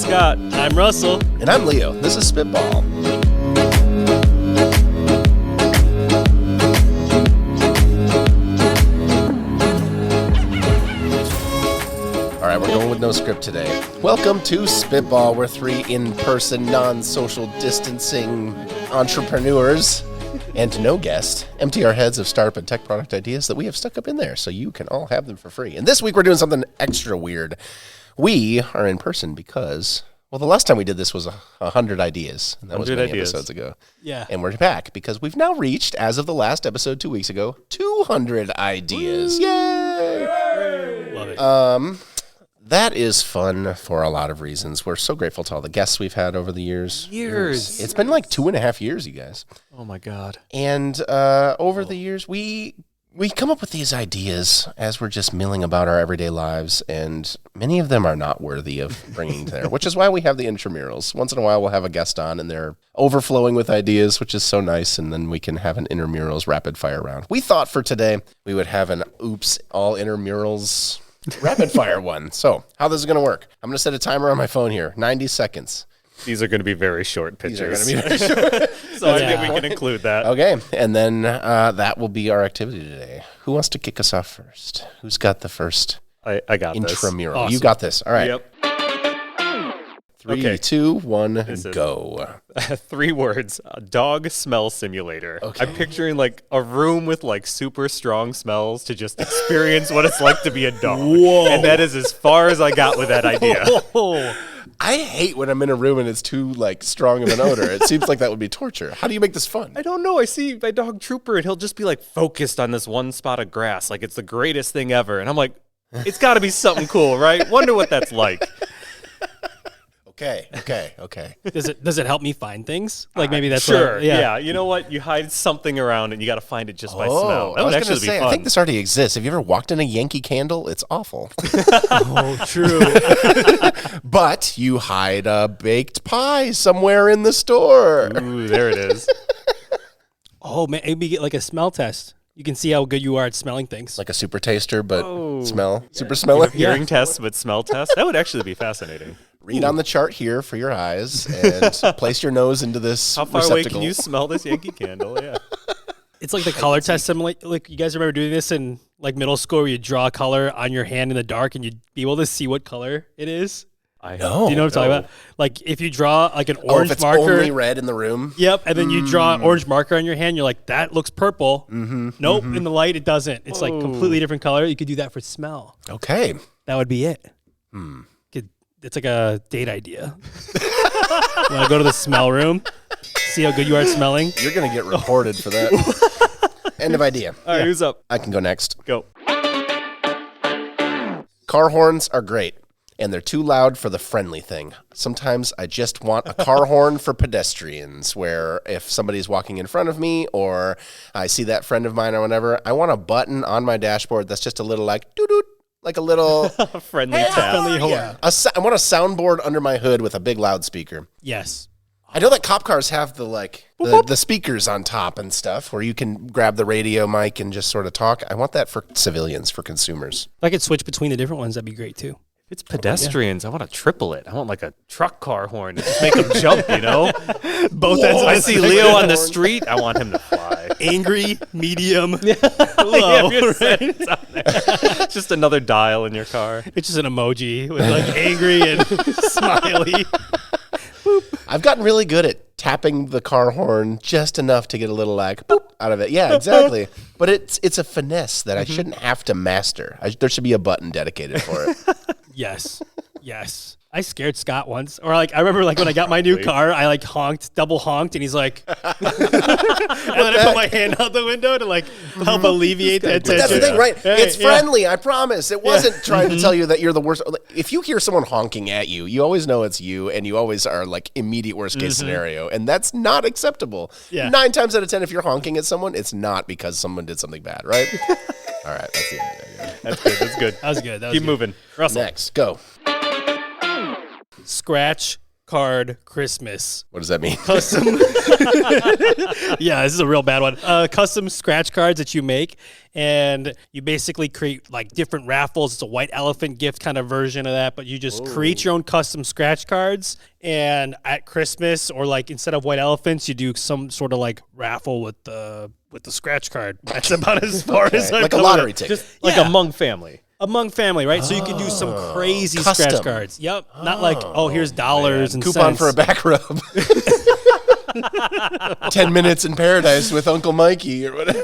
Scott. I'm Russell. And I'm Leo. This is Spitball. All right, we're going with no script today. Welcome to Spitball. We're three in-person, non-social distancing entrepreneurs and no guest. Empty our heads of startup and tech product ideas that we have stuck up in there so you can all have them for free. And this week we're doing something extra weird. We are in person because, well, the last time we did this was 100 ideas. And that was many episodes ago. Yeah. And we're back because we've now reached, as of the last episode 2 weeks ago, 200 ideas. Yay! Love it. That is fun for a lot of reasons. We're so grateful to all the guests we've had over the years. It's been like 2.5 years, you guys. Oh, my God. And over the years, we come up with these ideas as we're just milling about our everyday lives, and many of them are not worthy of bringing to there, which is why we have the Intramurals. Once in a while, we'll have a guest on, and they're overflowing with ideas, which is so nice, and then we can have an Intramurals rapid fire round. We thought for today we would have an Oops, all Intramurals rapid fire one. So how this is going to work, I'm going to set a timer on my phone here, 90 seconds. These are going to be very short pictures. These are going to be very short. So I think we can include that. Okay, and then that will be our activity today. Who wants to kick us off first? Who's got the first I got this. intramural? Awesome. You got this. All right. Yep. 3, 2, 1, go. 3 words. Dog smell simulator. Okay. I'm picturing like a room with like super strong smells to just experience what it's like to be a dog. Whoa. And that is as far as I got with that idea. I hate when I'm in a room and it's too like strong of an odor. It seems like that would be torture. How do you make this fun? I don't know. I see my dog Trooper and he'll just be like focused on this one spot of grass. Like it's the greatest thing ever. And I'm like, it's got to be something cool, right? Wonder what that's like. Okay. Does it help me find things? Like maybe that's Sure. what Yeah. You know what? You hide something around and you got to find it just by smell. That I would was actually going to be say, fun. I think this already exists. Have you ever walked in a Yankee Candle? It's awful. Oh, true. But you hide a baked pie somewhere in the store. Ooh, there it is. Oh, man, maybe get like a smell test. You can see how good you are at smelling things. Like a super taster, but Yeah. super smeller. Hearing test, but smell test. That would actually be fascinating. Read on the chart here for your eyes and place your nose into this How far receptacle. away can you smell this Yankee Candle? Yeah. It's like the color test simulate. Like you guys remember doing this in like middle school where you draw a color on your hand in the dark and you'd be able to see what color it is? know. Do you know what I'm talking about? Like if you draw like an orange if it's marker. only red in the room. Yep, and then you draw an orange marker on your hand. You're like, that looks purple. Nope, in the light it doesn't. It's like completely different color. You could do that for smell. Okay. That would be it. It's like a date idea. You want to go to the smell room, see how good you are at smelling. You're going to get reported for that. End of idea. All right, who's up? I can go next. Go. Car horns are great, and they're too loud for the friendly thing. Sometimes I just want a car horn for pedestrians, where if somebody's walking in front of me or I see that friend of mine or whatever, I want a button on my dashboard that's just a little like doo-doo, like a little Friendly tap. Friendly horn. yeah. I want a soundboard under my hood with a big loudspeaker. Yes. I know that cop cars have the speakers on top and stuff where you can grab the radio mic and just sort of talk. I want that for civilians, for consumers. If I could switch between the different ones, that'd be great too. If it's pedestrians, I want to triple it. I want like a truck car horn to just make them jump, you know? Both ends. I see Leo on the street. I want him to fly. Angry, medium, low. Yeah, Right? it's on there. It's just another dial in your car. It's just an emoji with like angry and smiley. I've gotten really good at tapping the car horn just enough to get a little like boop out of it. Yeah, exactly. But it's a finesse that I shouldn't have to master. There should be a button dedicated for it. Yes. I scared Scott once. Or like I remember like when I got my new car, I like double honked, and he's like and then I put my hand out the window to like help alleviate the attention. That's the thing, right? Hey, It's friendly, I promise. It wasn't trying to tell you that you're the worst. If you hear someone honking at you, you always know it's you, and you always are like immediate worst case scenario, and that's not acceptable. Yeah. 9 times out of 10, if you're honking at someone, it's not because someone did something bad, right? All right, that's the end. That's good. That's good. That was good. Keep moving. Russell. Next, go. Scratch card Christmas. What does that mean? Custom. Yeah, this is a real bad one. Custom scratch cards that you make, and you basically create like different raffles. It's a white elephant gift kind of version of that, but you just create your own custom scratch cards. And at Christmas, or like instead of white elephants, you do some sort of like raffle with the scratch card. That's about as far as I like a lottery ticket. Just like among family. Among family, right? So you can do some crazy custom. scratch cards. Yep. Not like, here's dollars and Coupon cents. for a back rub. 10 minutes in paradise with Uncle Mikey or whatever.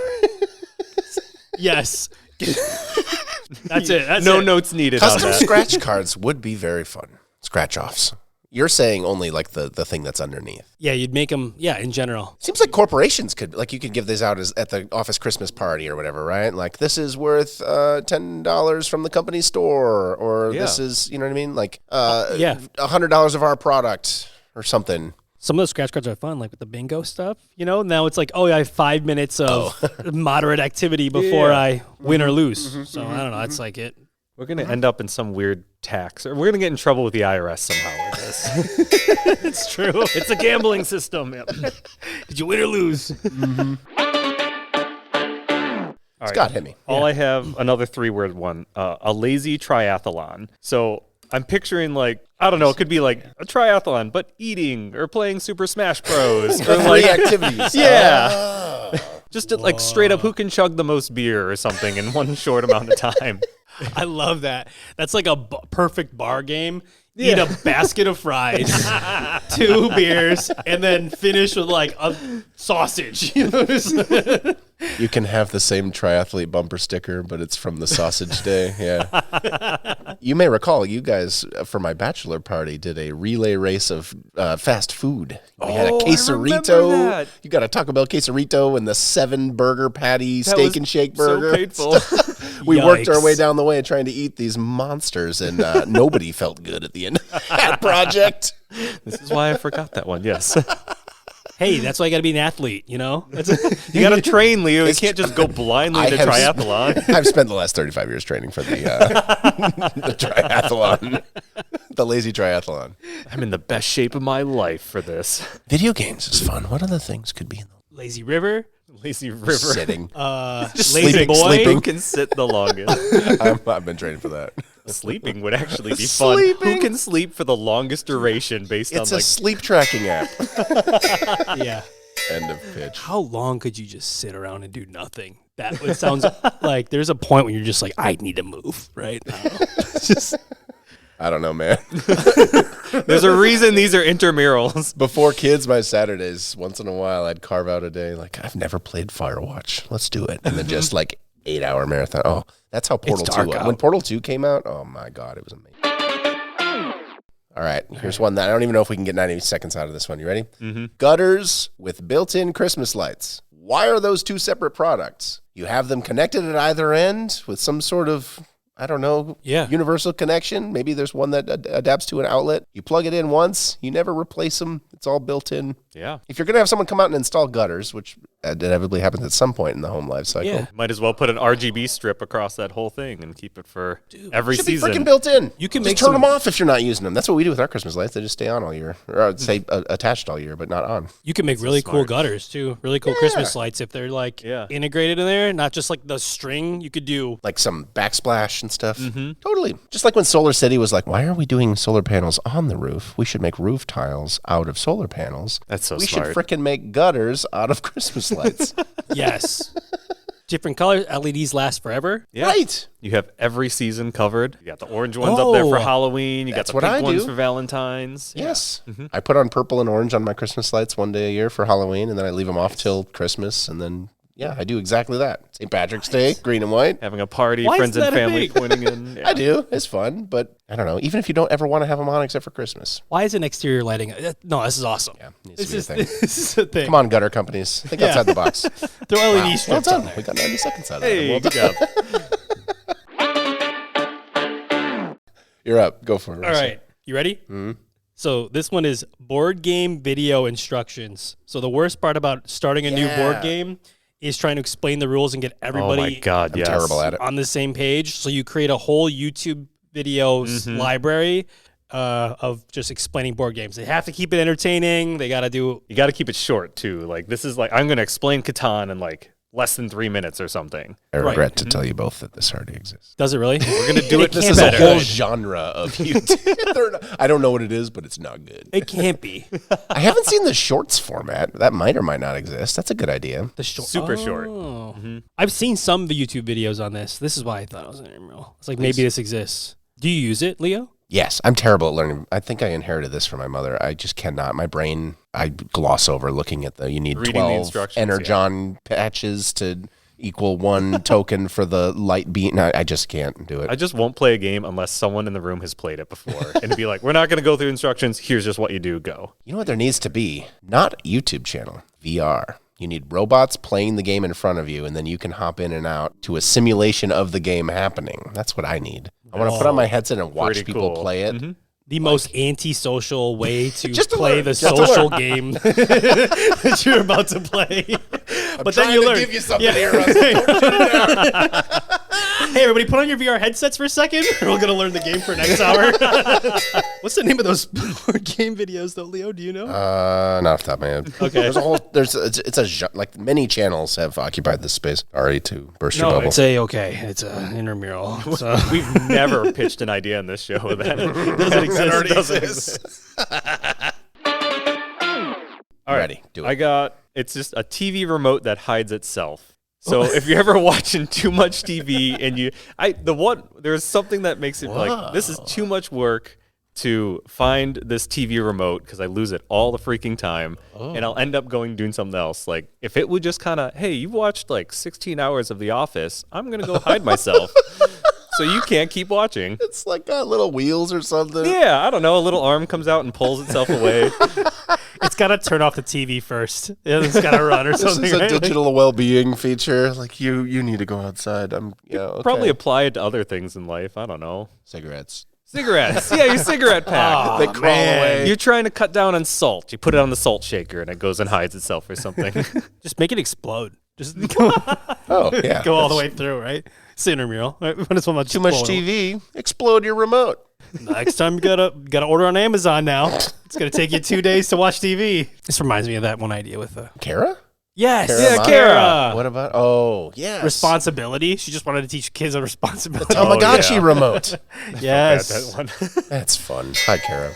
Yes. That's it. That's No it. notes needed on Custom that. scratch cards would be very fun. Scratch offs. You're saying only like the thing that's underneath. Yeah, you'd make them, in general. Seems like corporations could, like you could give these out as at the office Christmas party or whatever, right? Like this is worth $10 from the company store, or this is, you know what I mean? Like $100 of our product or something. Some of those scratch cards are fun, like with the bingo stuff. Now it's like, I have 5 minutes of moderate activity before I win or lose. So I don't know. That's like it. We're going to end up in some weird tax, or we're going to get in trouble with the IRS somehow with this. It's true. It's a gambling system. Yep. Did you win or lose? All Scott, hit me. I have another 3-word one, a lazy triathlon. So I'm picturing like, I don't know, it could be like a triathlon, but eating or playing Super Smash Bros. Or Three like, activities. yeah. Just to, like straight up, who can chug the most beer or something in one short amount of time. I love that. That's like a perfect bar game. Eat a basket of fries, 2 beers, and then finish with like a sausage. You can have the same triathlete bumper sticker, but it's from the sausage day. Yeah. You may recall, you guys, for my bachelor party, did a relay race of fast food. We had a quesarito. that. You got a Taco Bell quesarito and the 7-burger patty steak and shake burger. So painful. We worked our Yikes. way down the way trying to eat these monsters, and nobody felt good at the end of that project. This is why I forgot that one. Yes. Hey, that's why you got to be an athlete, you know? You got to train, Leo. You can't just go blindly to triathlon. I've spent the last 35 years training for the the triathlon, the lazy triathlon. I'm in the best shape of my life for this. Video games is fun. What other things could be in the Lazy River, Lazy River. sitting? Lazy sleeping, Boy. sleeping. Who can sit the longest? I've been training for that. Sleeping would actually be fun. Sleeping? Who can sleep for the longest duration based It's on a like sleep tracking app. Yeah. End of pitch. How long could you just sit around and do nothing? That would sounds like there's a point when you're just like, I need to move, right? I don't know. It's just I don't know, man. there's a reason these are intramurals. Before kids, my Saturdays, once in a while, I'd carve out a day. Like, I've never played Firewatch. Let's do it. And then just like 8-hour marathon. Oh, that's how Portal 2 dark was. out. When Portal 2 came out, oh my God, it was amazing. All right, here's one that I don't even know if we can get 90 seconds out of this one. You ready? Mm-hmm. Gutters with built-in Christmas lights. Why are those 2 separate products? You have them connected at either end with some sort of, I don't know, universal connection. Maybe there's one that adapts to an outlet. You plug it in once, you never replace them. It's all built in. Yeah. If you're going to have someone come out and install gutters, which inevitably happens at some point in the home life cycle, Yeah. Might as well put an RGB strip across that whole thing and keep it for every should be season. freaking built in. You can just make turn some- them off if you're not using them. That's what we do with our Christmas lights. They just stay on all year, or I'd say attached all year, but not on. you can make really cool gutters too. Really cool Christmas lights if they're like integrated in there, not just like the string. You could do Like some backsplash and stuff. Totally. Just like when Solar City was like, why are we doing solar panels on the roof? We should make roof tiles out of solar panels. That's so we smart. should frickin' make gutters out of Christmas lights. yes, different colors. LEDs last forever. Yeah. Right. You have every season covered. You got the orange ones up there for Halloween. You got That's the what pink I ones do. for Valentine's. Yes. I put on purple and orange on my Christmas lights one day a year for Halloween, and then I leave them off till Christmas, and then, I do exactly that. St. Patrick's Day, green and white. Having a party, Why friends is and that a family thing? pointing in. Yeah. I do. It's fun, but I don't know. Even if you don't ever want to have them on except for Christmas. Why isn't exterior lighting? No, this is awesome. Yeah, needs to This be a is thing. this is a thing. Come on, gutter companies. Think outside the box. Throw LED Well strips on done. there. We got 90 seconds out of it. Hey, Well good done. job. You're up. Go for it. All right, you ready? Mm-hmm. So this one is board game video instructions. So the worst part about starting a new board game is trying to explain the rules and get everybody Oh my God, I'm yes. terrible at it. on the same page. So you create a whole YouTube video library of just explaining board games. They have to keep it entertaining. They got to do. You got to keep it short too. Like this is like I'm going to explain Catan in like less than 3 minutes or something. I regret to tell you both that this already exists. Does it really? We're going to do it. This is a whole genre of YouTube. I don't know what it is, but it's not good. It can't be. I haven't seen the shorts format. That might or might not exist. That's a good idea. The Super short. I've seen some of the YouTube videos on this. This is why I thought it was an intramural. It's like maybe this exists. Do you use it, Leo? Yes, I'm terrible at learning. I think I inherited this from my mother. I just cannot. My brain, I gloss over looking at you need Reading the 12 instructions, Energon patches to equal 1 token for the light beam. No, I just can't do it. I just won't play a game unless someone in the room has played it before. And to be like, we're not going to go through instructions. Here's just what you do. Go. You know what there needs to be? Not a YouTube channel, VR. You need robots playing the game in front of you, and then you can hop in and out to a simulation of the game happening. That's what I need. I want to put on my headset and watch Pretty people cool. play it. The most antisocial way to Just to play learn, the just to social learn. game that you're about to play. But then you learn. Give you something here, Russell. Don't shut it down. Hey, everybody, put on your VR headsets for a second. We're going to learn the game for next hour. What's the name of those board game videos, though, Leo? Do you know? Not off the top of my head. Okay. There's a whole. Like many channels have occupied this space. Sorry to burst your bubble. It's it's an intramural. So. We've never pitched an idea in this show that doesn't exist. Doesn't exist. All right. Ready. Do it. It's just a TV remote that hides itself. So if you're ever watching too much TV and there's something that makes it like, this is too much work to find this TV remote because I lose it all the freaking time and I'll end up doing something else. Like if it would just kind of, hey, you've watched like 16 hours of The Office, I'm going to go hide myself. So you can't keep watching. It's like got little wheels or something. Yeah, I don't know. A little arm comes out and pulls itself away. It's got to turn off the TV first. It's got to run or something. This is a right? digital well-being feature. Like you need to go outside. Okay. Probably apply it to other things in life. I don't know. Cigarettes. Cigarettes. Yeah, your cigarette pack. They crawl away. You're trying to cut down on salt. You put it on the salt shaker and it goes and hides itself or something. Just make it explode. Just go, go all the way through, right? It's an intramural. Right? Too much TV. Explode your remote. Next time you gotta order on Amazon now. It's gonna take you 2 days to watch TV. This reminds me of that one idea with Kara? Yes, Kara. What about? Oh, yes. Responsibility. She just wanted to teach kids on responsibility. Tamagotchi remote. Yes, That one. That's fun. Hi, Kara.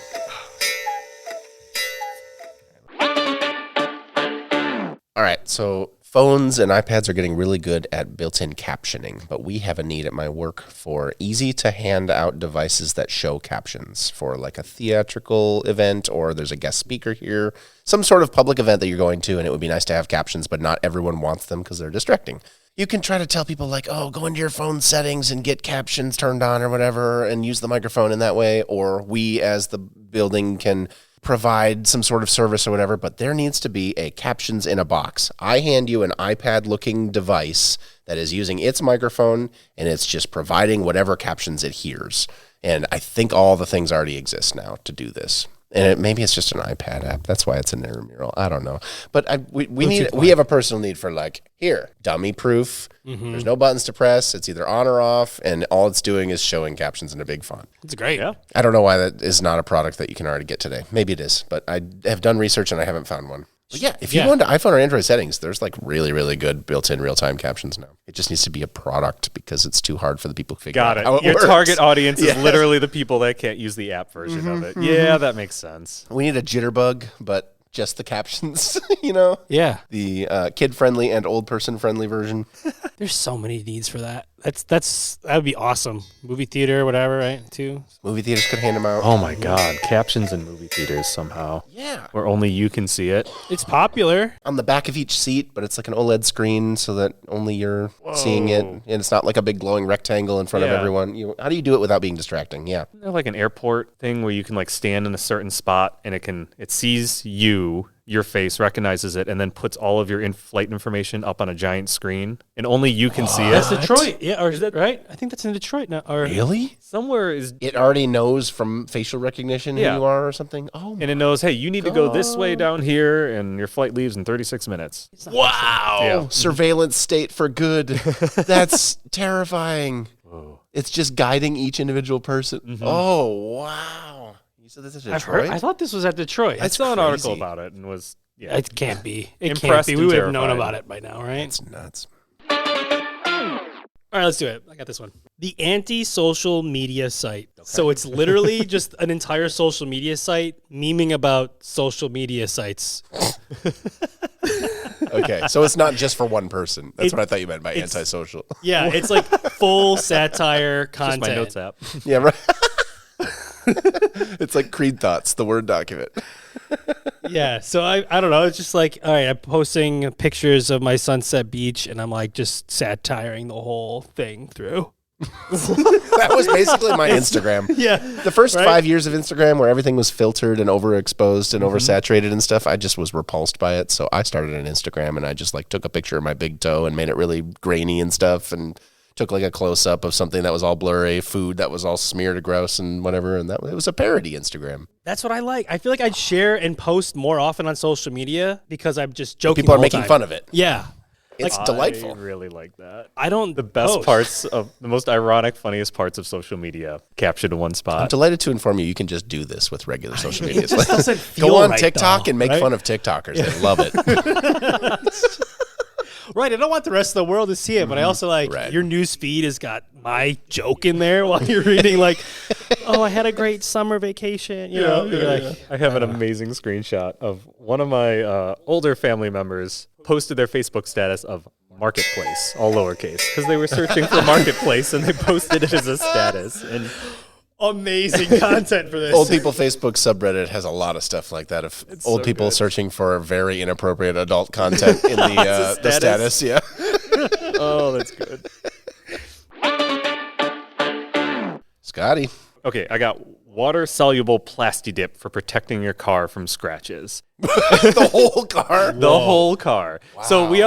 All right, so phones and iPads are getting really good at built-in captioning, but we have a need at my work for easy-to-hand-out devices that show captions for like a theatrical event, or there's a guest speaker here, some sort of public event that you're going to, and it would be nice to have captions, but not everyone wants them because they're distracting. You can try to tell people like, oh, go into your phone settings and get captions turned on or whatever and use the microphone in that way, or we as the building can provide some sort of service or whatever, but there needs to be a Captions-in-a-Box. I hand you an iPad-looking device that is using its microphone, and it's just providing whatever captions it hears. And I think all the things already exist now to do this. And maybe it's just an iPad app. That's why it's an intramural. I don't know. But we have a personal need for like, here, dummy proof. Mm-hmm. There's no buttons to press. It's either on or off. And all it's doing is showing captions in a big font. it's great. Yeah. I don't know why that is not a product that you can already get today. Maybe it is, but I have done research and I haven't found one. But yeah, if you go into iPhone or Android settings, there's like really, really good built-in real-time captions now. It just needs to be a product because it's too hard for the people to figure out how it Your works. target audience is literally the people that can't use the app version of it. Yeah, that makes sense. We need a jitterbug, but just the captions, you know? Yeah. The kid-friendly and old-person-friendly version. There's so many needs for that. That would be awesome. Movie theater, whatever, right? Too. Movie theaters could hand them out. Oh my God, captions in movie theaters somehow. Yeah. Where only you can see it. It's popular. On the back of each seat, but it's like an OLED screen so that only you're seeing it. And it's not like a big glowing rectangle in front of everyone. How do you do it without being distracting? Yeah. Isn't there like an airport thing where you can like stand in a certain spot and it sees your face, recognizes it, and then puts all of your flight information up on a giant screen, and only you can see it. That's Detroit. Yeah, or is that right? I think that's in Detroit now. Or Really? Somewhere is, It already knows from facial recognition who you are or something? Oh, and it knows, hey, you need to go this way down here, and your flight leaves in 36 minutes. wow. Yeah. Surveillance state for good. That's terrifying. Whoa. It's just guiding each individual person. Oh, wow. You said this is I've Detroit? heard. I thought this was at Detroit. I saw an article crazy. about it and was It can't be. It can't Impressed be. and We would have known terrified. about it by now, right? It's nuts. All right, let's do it. I got this one. The anti-social media site. So it's literally just an entire social media site memeing about social media sites. Okay, so it's not just for one person. That's what I thought you meant by antisocial. Yeah, it's like full satire just content. my notes app. Yeah, right. It's like Creed Thoughts, the Word document. Yeah, so I don't know. It's just like, all right, I'm posting pictures of my Sunset Beach, and I'm like just satiring the whole thing through. That was basically my Instagram. Yeah. The first Right? 5 years of Instagram where everything was filtered and overexposed and oversaturated and stuff, I just was repulsed by it. So I started an Instagram and I just like took a picture of my big toe and made it really grainy and stuff and took like a close up of something that was all blurry, food that was all smeared gross and whatever. And it was a parody Instagram. That's what I like. I feel like I'd share and post more often on social media because I'm just joking. People the are whole making time. fun of it. Yeah. It's I delightful. really like that. I don't. The best post. parts of the most ironic, funniest parts of social media captured in one I'm spot. delighted to inform you can just do this with regular social media. It's just like, doesn't feel go on right, TikTok though, and make right? fun of TikTokers. They love it. Right. I don't want the rest of the world to see it, but I also like Right. your news feed has got my joke in there while you're reading, like, oh, I had a great summer vacation. You know, you're like, I have an amazing screenshot of one of my older family members posted their Facebook status of Marketplace, all lowercase, because they were searching for Marketplace and they posted it as a status. And amazing content for this. Old People Facebook subreddit has a lot of stuff like that. Of old so people good. searching for very inappropriate adult content in the status. Yeah. oh, that's good. Scotty. Okay, I got water-soluble Plasti dip for protecting your car from scratches. The whole car. The whole car. So we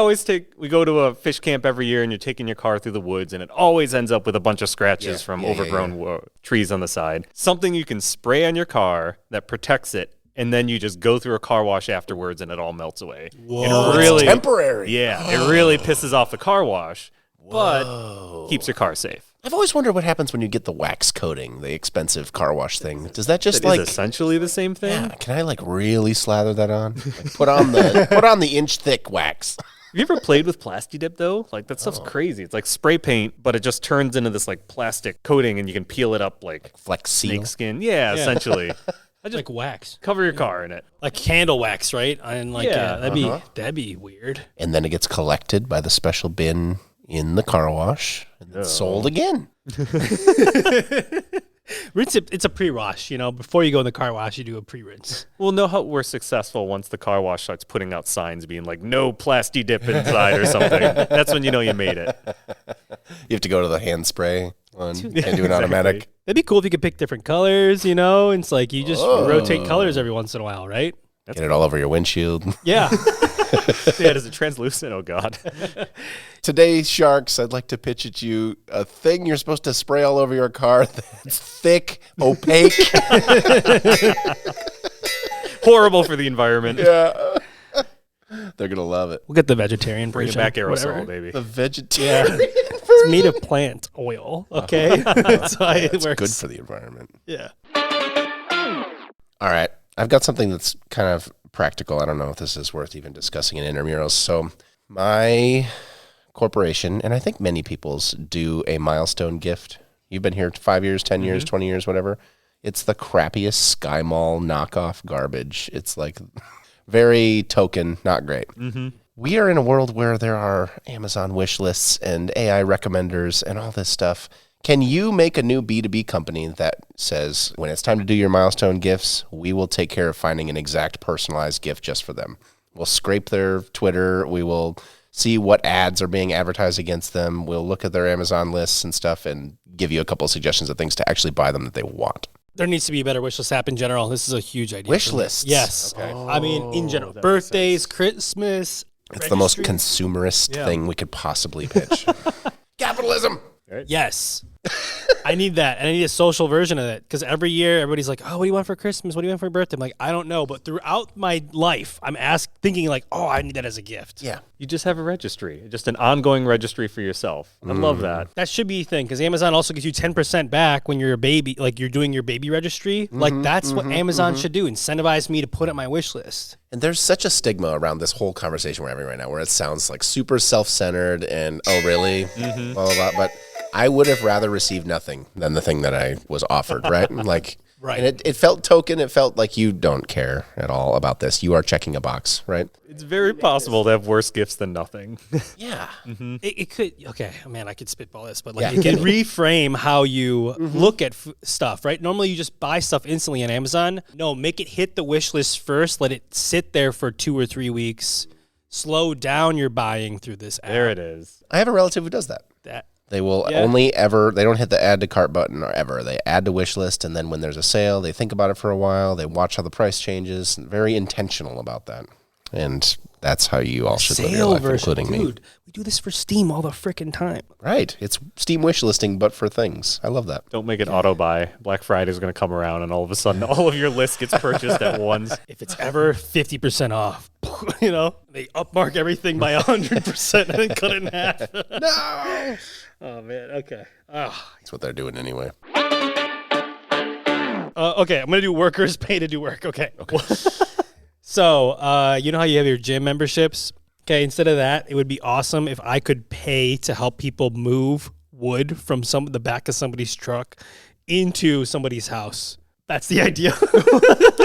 go to a fish camp every year and you're taking your car through the woods and it always ends up with a bunch of scratches from overgrown trees on the side. Something you can spray on your car that protects it and then you just go through a car wash afterwards and it all melts away. Whoa. It really, It's temporary. Yeah, it really pisses off the car wash, but keeps your car safe. I've always wondered what happens when you get the wax coating, the expensive car wash thing. Does that just It is like essentially the same thing. yeah, can I like really slather that on? Like, put on the inch thick wax. Have you ever played with Plasti dip though? Like that stuff's crazy. It's like spray paint, but it just turns into this like plastic coating and you can peel it up like Flex seal. snake skin. Yeah, essentially. I just like wax, cover your car in it. like candle wax, right? And like, Yeah, that'd be weird. And then it gets collected by the special bin in the car wash and then sold again. It's a pre-wash, you know. Before you go in the car wash, you do a pre-rinse. We'll know how we're successful once the car wash starts putting out signs being like no Plasti dip inside or something. That's when you know you made it. You have to go to the hand spray one. Can't do an automatic. That'd be cool if you could pick different colors, you know. It's like you just rotate colors every once in a while, right? Get it all over your windshield. Yeah. Yeah, is it translucent? Oh God. Today, Sharks, I'd like to pitch at you a thing you're supposed to spray all over your car that's thick, opaque. Horrible for the environment. Yeah. They're going to love it. We'll get the vegetarian Bring it version. back aerosol, whatever. baby. The vegetarian. It's made of plant oil, okay? That's why it It's works. good for the environment. Yeah. All right. I've got something that's kind of practical. I don't know if this is worth even discussing in Intramurals. So my corporation, and I think many people's, do a milestone gift. You've been here 5 years, 10 years, 20 years, whatever. It's the crappiest Sky Mall knockoff garbage. It's like very token, not great. We are in a world where there are Amazon wish lists and AI recommenders and all this stuff. Can you make a new B2B company that says, when it's time to do your milestone gifts, we will take care of finding an exact personalized gift just for them? We'll scrape their Twitter. We will see what ads are being advertised against them. We'll look at their Amazon lists and stuff and give you a couple of suggestions of things to actually buy them that they want. There needs to be a better wish list app in general. This is a huge idea. Wish for me. lists? Yes. Okay. I mean, in general. that makes Birthdays, Christmas. It's the most registries. consumerist thing we could possibly pitch. Capitalism! Yes. I need that, and I need a social version of it, because every year everybody's like, "Oh, what do you want for Christmas? What do you want for your birthday?" I'm like, I don't know, but throughout my life, I'm thinking like, "Oh, I need that as a gift." Yeah. You just have a registry, just an ongoing registry for yourself. I love that. That should be a thing, because Amazon also gives you 10% back when you're a baby, like you're doing your baby registry. Like that's what Amazon should do, incentivize me to put it on my wish list. And there's such a stigma around this whole conversation we're having right now, where it sounds like super self-centered and, oh, really? Blah, blah, blah. But I would have rather received nothing than the thing that I was offered, right? Like, Right. And it felt token. It felt like you don't care at all about this. You are checking a box, right? It's very possible to have worse gifts than nothing. Yeah. It could, okay, man, I could spitball this, but like it can reframe how you look at stuff, right? Normally you just buy stuff instantly on Amazon. No, make it hit the wish list first. Let it sit there for 2 or 3 weeks. Slow down your buying through this app. There it is. I have a relative who does that. They will only ever, they don't hit the add to cart button or ever. They add to wish list, and then when there's a sale, they think about it for a while. They watch how the price changes. Very intentional about that. And that's how you all should live your life, including me. Dude, we do this for Steam all the freaking time. Right. It's Steam wish listing, but for things. I love that. Don't make it auto buy. Black Friday is going to come around, and all of a sudden, all of your list gets purchased at once. If it's ever 50% off, you know, they upmark everything by 100% and then cut it in half. No! Oh, man. Okay. Oh. That's what they're doing anyway. Okay, I'm going to do workers pay to do work. Okay. So, you know how you have your gym memberships? Okay, instead of that, it would be awesome if I could pay to help people move wood from the back of somebody's truck into somebody's house. That's the idea.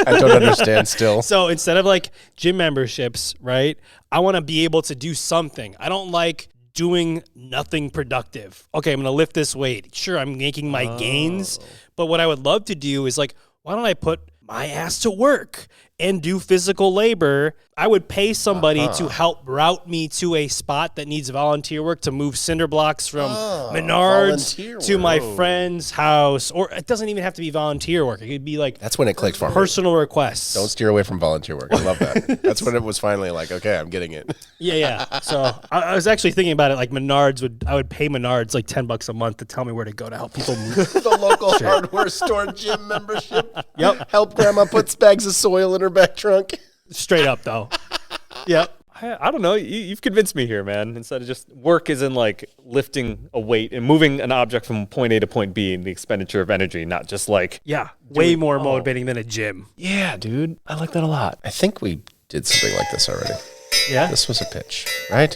I don't understand still. So instead of like gym memberships, right, I want to be able to do something. I don't like doing nothing productive. Okay, I'm going to lift this weight. Sure, I'm making my gains, but what I would love to do is like, why don't I put my ass to work and do physical labor? I would pay somebody to help route me to a spot that needs volunteer work to move cinder blocks from Menards to my friend's house. Or it doesn't even have to be volunteer work. It could be like That's when it clicked for me. personal requests. Don't steer away from volunteer work. I love that. That's when it was finally like, okay, I'm getting it. Yeah. So I was actually thinking about it. Like I would pay Menards like $10 a month to tell me where to go to help people move. The local hardware store gym membership. Yep. Help grandma put bags of soil in her back trunk. Straight up though. Yep. I don't know. You've convinced me here, man. Instead of just work as in like lifting a weight and moving an object from point A to point B and the expenditure of energy, not just like... Yeah. Way more motivating than a gym. Yeah, dude. I like that a lot. I think we did something like this already. Yeah. This was a pitch, right?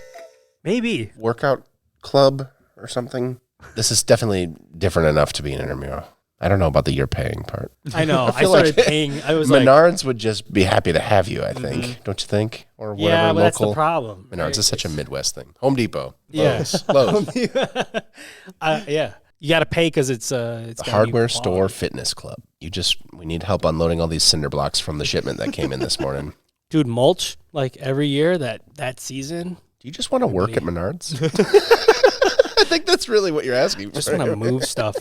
Maybe. Workout club or something. This is definitely different enough to be an intramural. I don't know about the you're paying part. I know. I feel started like paying. I was Menards would just be happy to have you, I think. Don't you think? Or whatever yeah, but local. that's the problem. Menards is such a Midwest thing. Home Depot. Yeah. Lowe's. Yeah. You got to pay because it's The hardware store fitness club. We need help unloading all these cinder blocks from the shipment that came in this morning. Dude, mulch like every year that season. Do you just want to work at Menards? I think that's really what you're asking for. Just want to move stuff.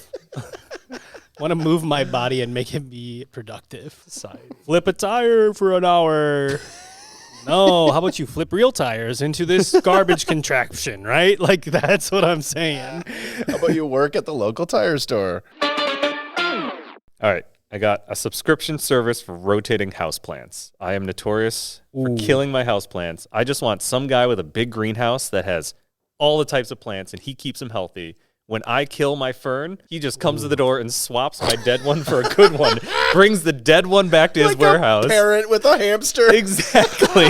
Want to move my body and make it be productive. Flip a tire for an hour. No, how about you flip real tires into this garbage contraption, right? Like, that's what I'm saying. How about you work at the local tire store? All right. I got a subscription service for rotating houseplants. I am notorious for killing my houseplants. I just want some guy with a big greenhouse that has all the types of plants, and he keeps them healthy. When I kill my fern, he just comes to the door and swaps my dead one for a good one. Brings the dead one back to his warehouse. A parent with a hamster. Exactly.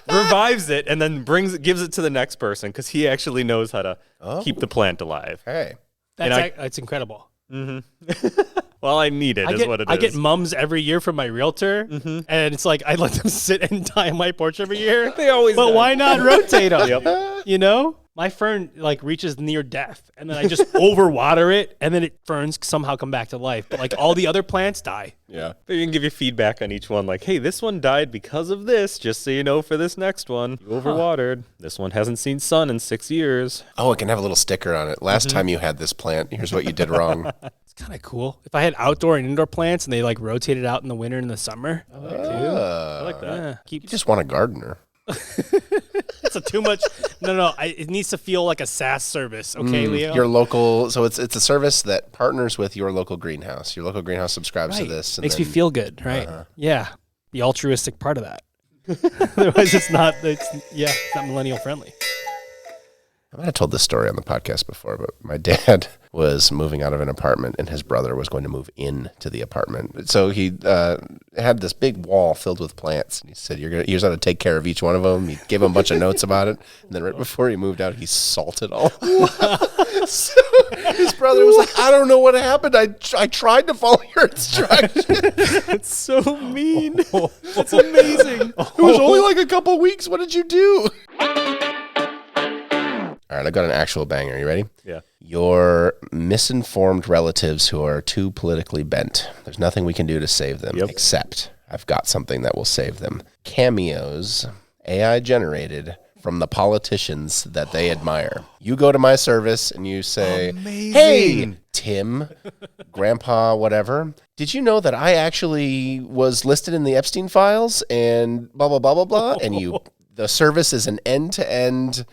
Revives it and then gives it to the next person because he actually knows how to keep the plant alive. Hey. That's incredible. Well, I need it, is what it is. I get mums every year from my realtor, and it's like I let them sit and die on my porch every year. They always But die. why not rotate them? Yep. You know? My fern like reaches near death, and then I just overwater it, and then ferns somehow come back to life. But like all the other plants die. Yeah. They can give you feedback on each one, like, hey, this one died because of this, just so you know for this next one. You overwatered. This one hasn't seen sun in 6 years. Oh, it can have a little sticker on it. Last time you had this plant, here's what you did wrong. It's kind of cool. If I had outdoor and indoor plants, and they like rotated out in the winter and the summer. I like that. Yeah, You just want a gardener. It's a too much. No. It needs to feel like a SaaS service. Okay, Leo. Your local. So it's a service that partners with your local greenhouse. Your local greenhouse subscribes to this. And Makes me feel good, right? Yeah, the altruistic part of that. Otherwise, it's not millennial friendly. I might have told this story on the podcast before, but my dad was moving out of an apartment and his brother was going to move into the apartment. So he had this big wall filled with plants. And he said, here's how to take care of each one of them. He gave him a bunch of notes about it. And then right before he moved out, he salted all. So his brother was like, I don't know what happened. I tried to follow your instructions. It's so mean. That's amazing. It was only like a couple weeks. What did you do? All right, I've got an actual banger. You ready? Yeah. Your misinformed relatives who are too politically bent. There's nothing we can do to save them, except I've got something that will save them. Cameos, AI generated from the politicians that they admire. You go to my service and you say, hey, Tim, Grandpa, whatever, did you know that I actually was listed in the Epstein files and blah, blah, blah, blah, blah? And the service is an end-to-end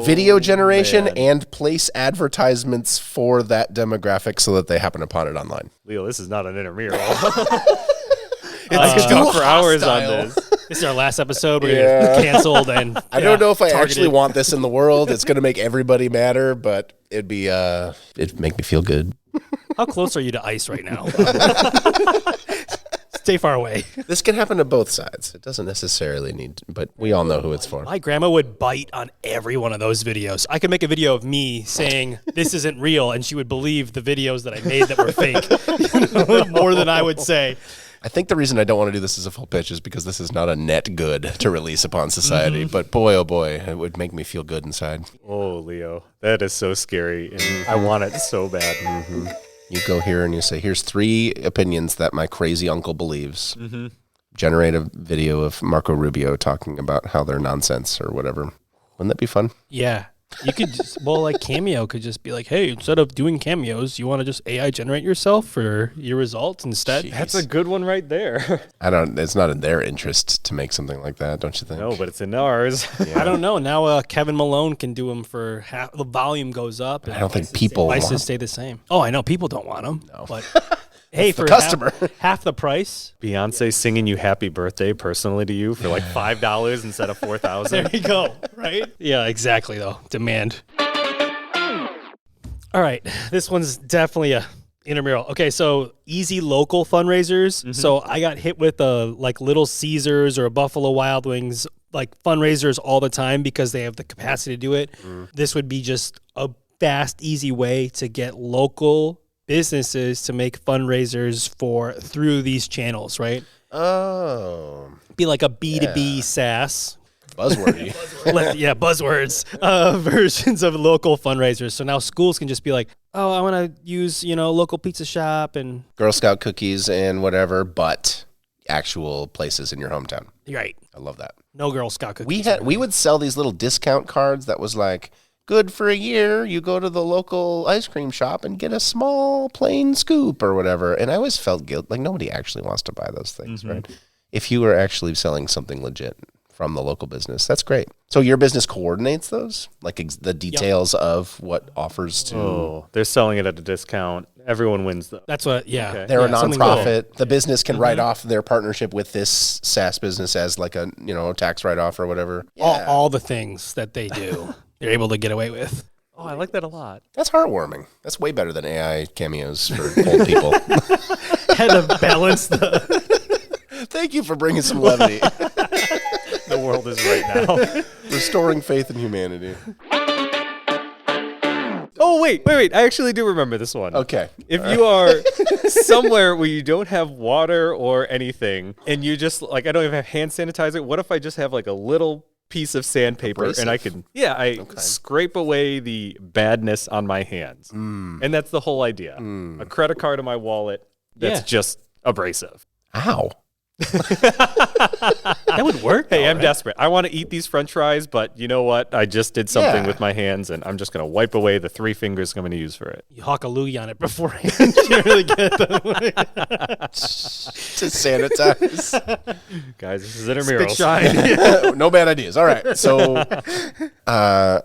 video generation and place advertisements for that demographic so that they happen upon it online. Leo, this is not an intramural. I could talk for hours on this. This is our last episode. We're going to get canceled. And I don't know if I actually want this in the world. It's going to make everybody matter, but it'd make me feel good. How close are you to ice right now? Stay far away. This can happen to both sides. It doesn't necessarily need to, but we all know who it's for. My grandma would bite on every one of those videos. I could make a video of me saying this isn't real, and she would believe the videos that I made that were fake more than I would say. I think the reason I don't want to do this as a full pitch is because this is not a net good to release upon society. But boy, oh boy, it would make me feel good inside. Oh, Leo, that is so scary, and I want it so bad. Mm-hmm. You go here and you say, here's 3 opinions that my crazy uncle believes. Mm-hmm. Generate a video of Marco Rubio talking about how they're nonsense or whatever. Wouldn't that be fun? Yeah. You could like Cameo could just be like, hey, instead of doing cameos, you want to just AI generate yourself for your results instead? Jeez. That's a good one right there. It's not in their interest to make something like that, don't you think? No, but it's in ours. Yeah. I don't know. Now Kevin Malone can do them for half. The volume goes up. I don't think people prices stay the same. Oh, I know. People don't want them. No. But hey, for customer half the price. Beyonce singing you happy birthday personally to you for like $5 instead of $4,000. There you go. Right? Yeah, exactly, though. Demand. All right. This one's definitely a intramural. Okay, so easy local fundraisers. Mm-hmm. So I got hit with like Little Caesars or a Buffalo Wild Wings like fundraisers all the time because they have the capacity to do it. This would be just a fast, easy way to get local businesses to make fundraisers through these channels, right? Oh. Be like a B2B SaaS. Buzzwordy. Buzzwords. Versions of local fundraisers. So now schools can just be like, oh, I want to use, local pizza shop and Girl Scout cookies and whatever, but actual places in your hometown. Right. I love that. No Girl Scout cookies. We would sell these little discount cards that was like, good for a year, you go to the local ice cream shop and get a small plain scoop or whatever. And I always felt guilt. Like nobody actually wants to buy those things, right? If you were actually selling something legit from the local business, that's great. So your business coordinates those? Like the details of what offers to... Oh, they're selling it at a discount. Everyone wins though. That's what, yeah. Okay. They're a nonprofit. Cool. The business can write off their partnership with this SaaS business as like a, tax write-off or whatever. Yeah. All the things that they do. They're able to get away with. Oh, I like that a lot. That's heartwarming. That's way better than AI cameos for old people. Had to balance the... Thank you for bringing some levity. The world is right now. Restoring faith in humanity. Oh, wait. I actually do remember this one. Okay. If you are somewhere where you don't have water or anything, and you just, like, I don't even have hand sanitizer, what if I just have, like, a little piece of sandpaper and I can, scrape away the badness on my hands. And that's the whole idea. A credit card in my wallet that's just abrasive. Ow. That would work. Hey, I'm desperate. I want to eat these French fries, but you know what? I just did something with my hands, and I'm just going to wipe away the 3 fingers I'm going to use for it. You hawk a loogie on it beforehand. You really get them. To sanitize. Guys, this is Intramurals. Spit shine. No bad ideas. All right. So, how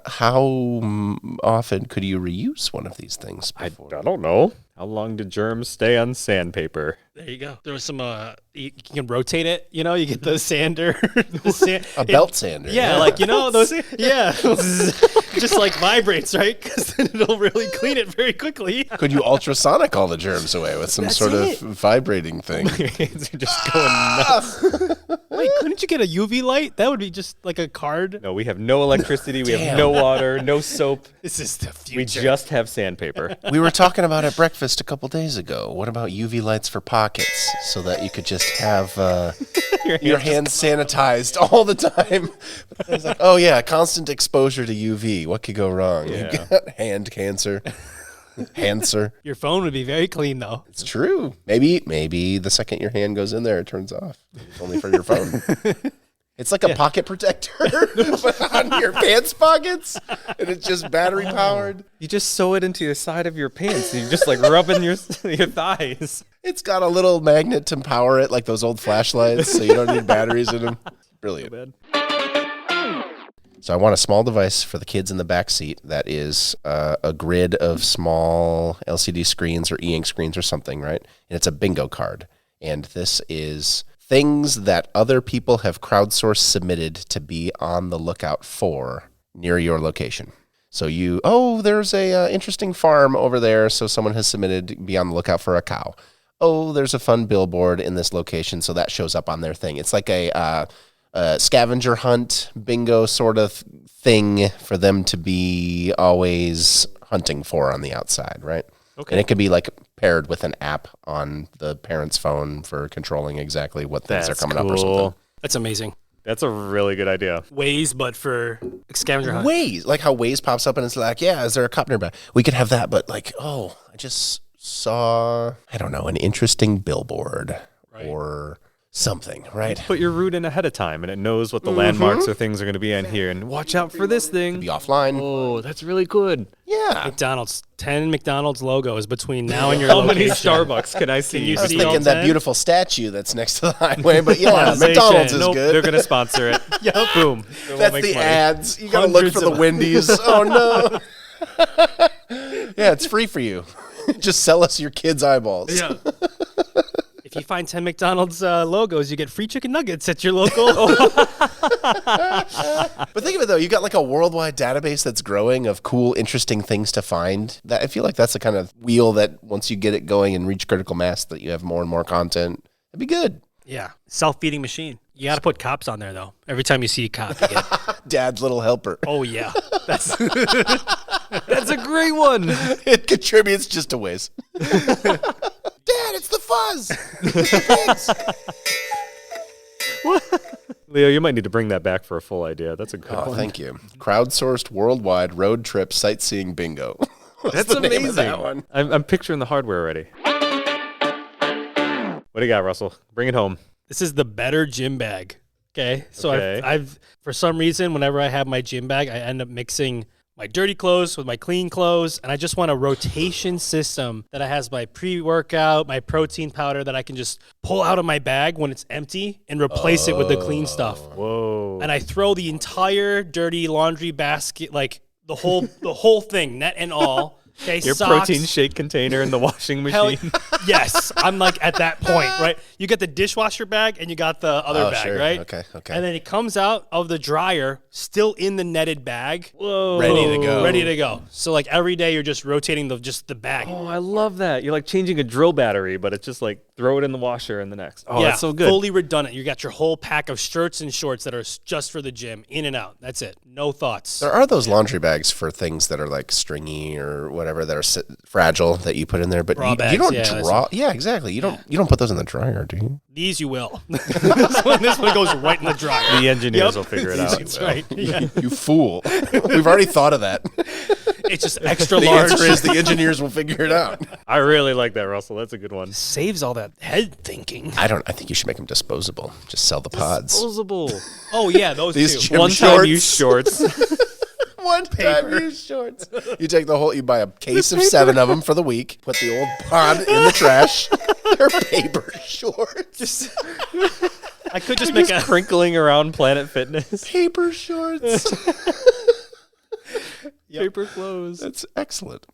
often could you reuse one of these things? I don't know. How long do germs stay on sandpaper? There you go. There was some, you can rotate it, you know, you get the sander. A belt sander. Yeah, like, you know, those, yeah. Just like vibrates, right? Because then it'll really clean it very quickly. Could you ultrasonic all the germs away with some sort of vibrating thing? Your hands are just going nuts. Wait, couldn't you get a UV light? That would be just like a card. No, we have no electricity. We have no water, no soap. This is the future. We just have sandpaper. We were talking about at breakfast a couple days ago. What about UV lights for pockets so that you could just have your hands sanitized all the time? It's like, oh yeah, constant exposure to UV. What could go wrong? Yeah. You got hand cancer. Hancer. Your phone would be very clean, though. It's true. Maybe the second your hand goes in there, it turns off. It's only for your phone. It's like a pocket protector but on your pants pockets, and it's just battery powered. You just sew it into the side of your pants. And you're just like rubbing your thighs. It's got a little magnet to power it, like those old flashlights, so you don't need batteries in them. Brilliant. So I want a small device for the kids in the back seat that is a grid of small LCD screens or e-ink screens or something, right? And it's a bingo card. And this is things that other people have crowdsourced submitted to be on the lookout for near your location. So there's a interesting farm over there, so someone has submitted, be on the lookout for a cow. Oh, there's a fun billboard in this location, so that shows up on their thing. It's like a scavenger hunt bingo sort of thing for them to be always hunting for on the outside, right? Okay. And it could be like paired with an app on the parent's phone for controlling exactly what things are coming up or something. That's amazing. That's a really good idea. Waze, but for scavenger hunt. Waze, like how Waze pops up and it's like, yeah, is there a cop nearby? We could have that, but like, I just saw, I don't know, an interesting billboard or something, right? Put your route in ahead of time, and it knows what the landmarks or things are going to be in here, and watch out for this thing. Be offline. Oh, that's really good. Yeah. McDonald's, 10 McDonald's logos between now and your How location. many Starbucks can I see? I was see all thinking that 10? beautiful statue that's next to the highway, but yeah, Monetization. McDonald's is Nope, good. they're going to sponsor it. Yep. Boom. That's the ads. You got to look Hundreds for the of- Wendy's. Oh, no. Yeah, it's free for you. Just sell us your kids' eyeballs. Yeah. If you find 10 McDonald's logos, you get free chicken nuggets at your local. But think of it, though. You got like a worldwide database that's growing of cool, interesting things to find. That I feel like that's the kind of wheel that once you get it going and reach critical mass, that you have more and more content. It'd be good. Yeah. Self-feeding machine. You got to put cops on there, though. Every time you see a cop, you get, Dad's little helper. oh, yeah. That's a great one. It contributes just a ways. Dad, it's the fuzz. Leo, you might need to bring that back for a full idea. That's a good one. Thank you. Crowdsourced worldwide road trip sightseeing bingo. That's the name amazing. of that one. I'm picturing the hardware already. What do you got, Russell? Bring it home. This is the better gym bag. Okay. So Okay. I've for some reason, whenever I have my gym bag, I end up mixing my dirty clothes with my clean clothes. And I just want a rotation system that has my pre-workout, my protein powder that I can just pull out of my bag when it's empty and replace it with the clean stuff. Whoa. And I throw the entire dirty laundry basket, like the whole thing, net and all. Okay, Your socks, protein shake container in the washing Hell, machine. yes, I'm like at that point, right? You get the dishwasher bag and you got the other bag, sure. right? Okay. And then it comes out of the dryer, still in the netted bag. Whoa. Ready to go. Ready to go. So like every day you're just rotating the bag. Oh, I love that. You're like changing a drill battery, but it's just like throw it in the washer and the next. Oh, yeah, that's so good. fully redundant. You got your whole pack of shirts and shorts that are just for the gym, in and out. That's it. No thoughts. There are those laundry bags for things that are like stringy or whatever that are fragile that you put in there, but Bra you bags, don't yeah, draw. Yeah, exactly. You don't put those in the dryer, do you? These you will. this one goes right in the dryer. The engineers Yep. will figure it out. That's right. Yeah. You fool. We've already thought of that. It's just extra The large. answer is the engineers will figure it out. I really like that, Russell. That's a good one. Saves all that head thinking. I think you should make them disposable. Just sell the pods. Disposable. Oh yeah, those These two. gym One-time use shorts. One-time use shorts. You take you buy a case of 7 of them for the week. Put the old pod in the trash. They're paper shorts. I could just make a crinkling around Planet Fitness. Paper shorts. Paper clothes. That's excellent.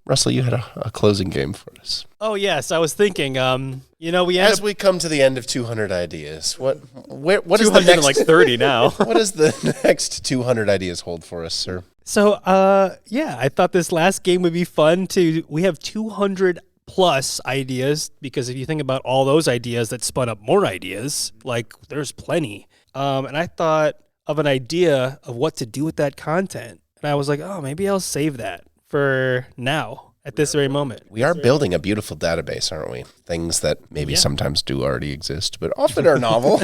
Russell, you had a closing game for us. Oh yes, I was thinking. As we come to the end of 200 ideas, what is the next 30 now? What does the next 200 ideas hold for us, sir? So I thought this last game would be fun. We have 200 plus ideas, because if you think about all those ideas that spun up more ideas, like there's plenty. And I thought of an idea of what to do with that content, and I was like, oh, maybe I'll save that for now at this very moment. We are building a beautiful database, aren't we? Things that maybe sometimes do already exist, but often are novel.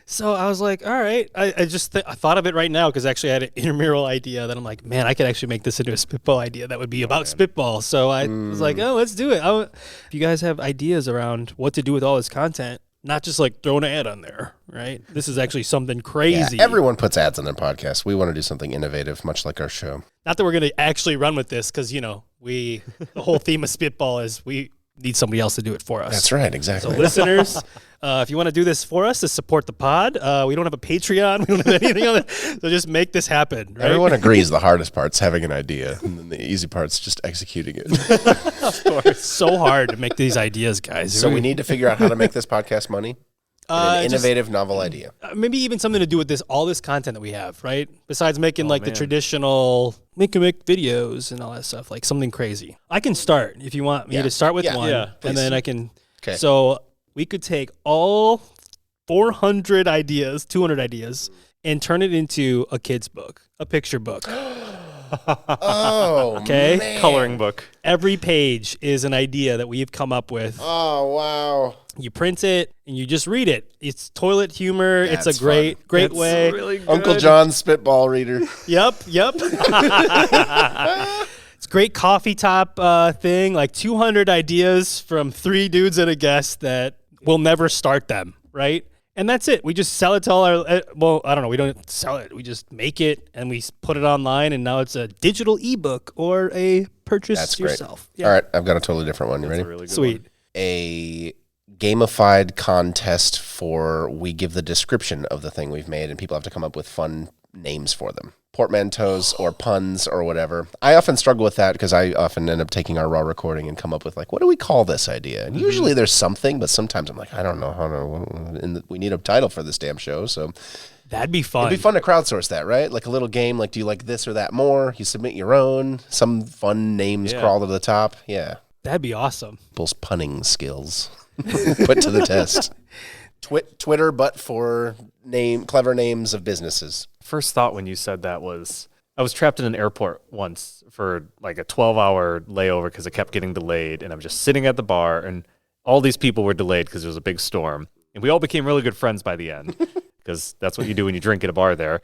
So I was like, all right. I just I thought of it right now because actually I had an intramural idea that I'm like, man, I could actually make this into a spitball idea that would be about spitball. So I was like, oh, let's do it. If you guys have ideas around what to do with all this content, not just like throw an ad on there, right? This is actually something crazy. Yeah, everyone puts ads on their podcast. We want to do something innovative, much like our show. Not that we're going to actually run with this because, the whole theme of Spitball is we need somebody else to do it for us. That's right, exactly. So listeners, if you want to do this for us to support the pod, we don't have a Patreon. We don't have anything on it. So just make this happen, right? Everyone agrees the hardest part's having an idea, and then the easy part's just executing it. Of course. It's so hard to make these ideas, guys. So we need to figure out how to make this podcast money. An innovative, novel idea. Maybe even something to do with all this content that we have, right? Besides making the traditional make videos and all that stuff, like something crazy. I can start if you want me to start with one, and then I can. Okay. So we could take all 400 ideas, 200 ideas, and turn it into a kid's book, a picture book. Oh, okay. Man. Coloring book. Every page is an idea that we've come up with. Oh, wow. You print it and you just read it. It's toilet humor. That's it's a great way. Really good. Uncle John's spitball reader. Yep. It's great coffee top thing. Like 200 ideas from 3 dudes and a guest that will never start them, right? And that's it. We just sell it to all our, I don't know. We don't sell it. We just make it and we put it online, and now it's a digital ebook or a purchase that's great. yourself. Yeah. All right. I've got a totally different one. You ready? A really good Sweet. One. A gamified contest for we give the description of the thing we've made, and people have to come up with fun names for them. Portmanteaus or puns or whatever. I often struggle with that because I often end up taking our raw recording and come up with what do we call this idea? And usually there's something, but sometimes I'm like, I don't know how to, and we need a title for this damn show. So that'd be fun. It'd be fun to crowdsource that, right? Like a little game, like do you like this or that more? You submit your own, some fun names crawl to the top. Yeah. That'd be awesome. People's punning skills put to the test. Twitter, but for clever names of businesses. First thought when you said that was, I was trapped in an airport once for like a 12-hour layover because it kept getting delayed, and I'm just sitting at the bar, and all these people were delayed because there was a big storm, and we all became really good friends by the end because that's what you do when you drink at a bar there.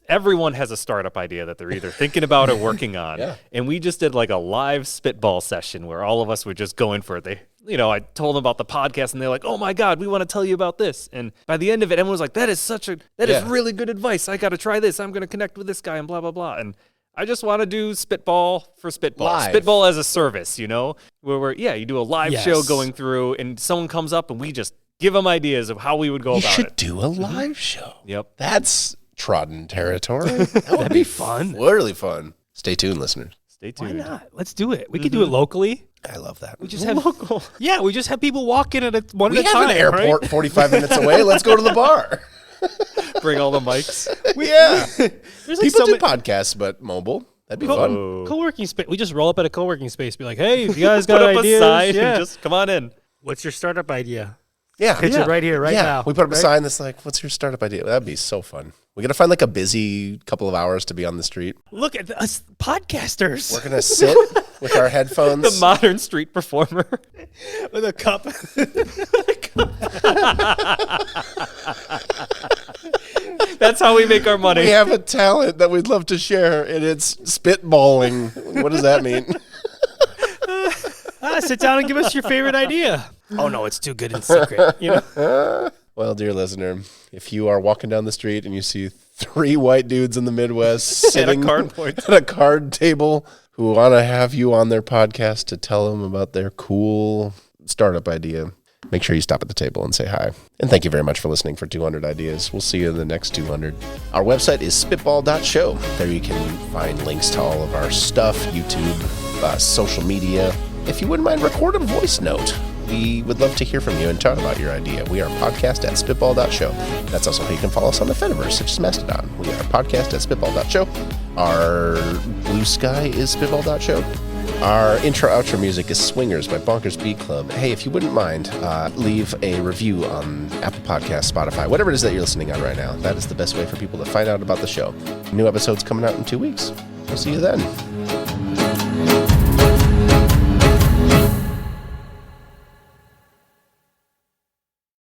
Everyone has a startup idea that they're either thinking about or working on. And we just did like a live spitball session where all of us were just going for it. I told them about the podcast, and they're like, oh my God, we want to tell you about this. And by the end of it, everyone was like, that is really good advice. I got to try this. I'm going to connect with this guy and blah, blah, blah. And I just want to do spitball for spitball. Live. Spitball as a service, where you do a live show going through, and someone comes up and we just give them ideas of how we would go about it. You should do a live show. Yep. That's trodden territory. That would be fun. Really fun. Stay tuned, listeners. Stay tuned. Why not? Let's do it. We could do it locally. I love that. We just have local. Yeah, we just have people walk in at one at a time. We have an airport right? 45 minutes away. Let's go to the bar. Bring all the mics. There's people do podcasts, but mobile. That'd be fun. Co-working space. We just roll up at a co-working space. Be like, hey, if you guys got put ideas, up a sign and just come on in. What's your startup idea? Yeah. Pitch it right here, right now. We put up a sign that's like, what's your startup idea? That'd be so fun. We got to find like a busy couple of hours to be on the street. Look at us podcasters. We're going to sit with our headphones. The modern street performer. With a cup. That's how we make our money. We have a talent that we'd love to share, and it's spitballing. What does that mean? Sit down and give us your favorite idea. Oh no, it's too good in secret. You know? Well, dear listener, if you are walking down the street and you see 3 white dudes in the Midwest sitting at a card table who want to have you on their podcast to tell them about their cool startup idea, make sure you stop at the table and say hi. And thank you very much for listening for 200 Ideas. We'll see you in the next 200. Our website is spitball.show. There you can find links to all of our stuff, YouTube, social media. If you wouldn't mind, record a voice note. We would love to hear from you and talk about your idea. We are podcast@spitball.show. That's also how you can follow us on the Fediverse, such as Mastodon. We are podcast@spitball.show. Our blue sky is spitball.show. Our intro-outro music is Swingers by Bonkers Beat Club. Hey, if you wouldn't mind, leave a review on Apple Podcasts, Spotify, whatever it is that you're listening on right now. That is the best way for people to find out about the show. New episodes coming out in 2 weeks. We'll see you then.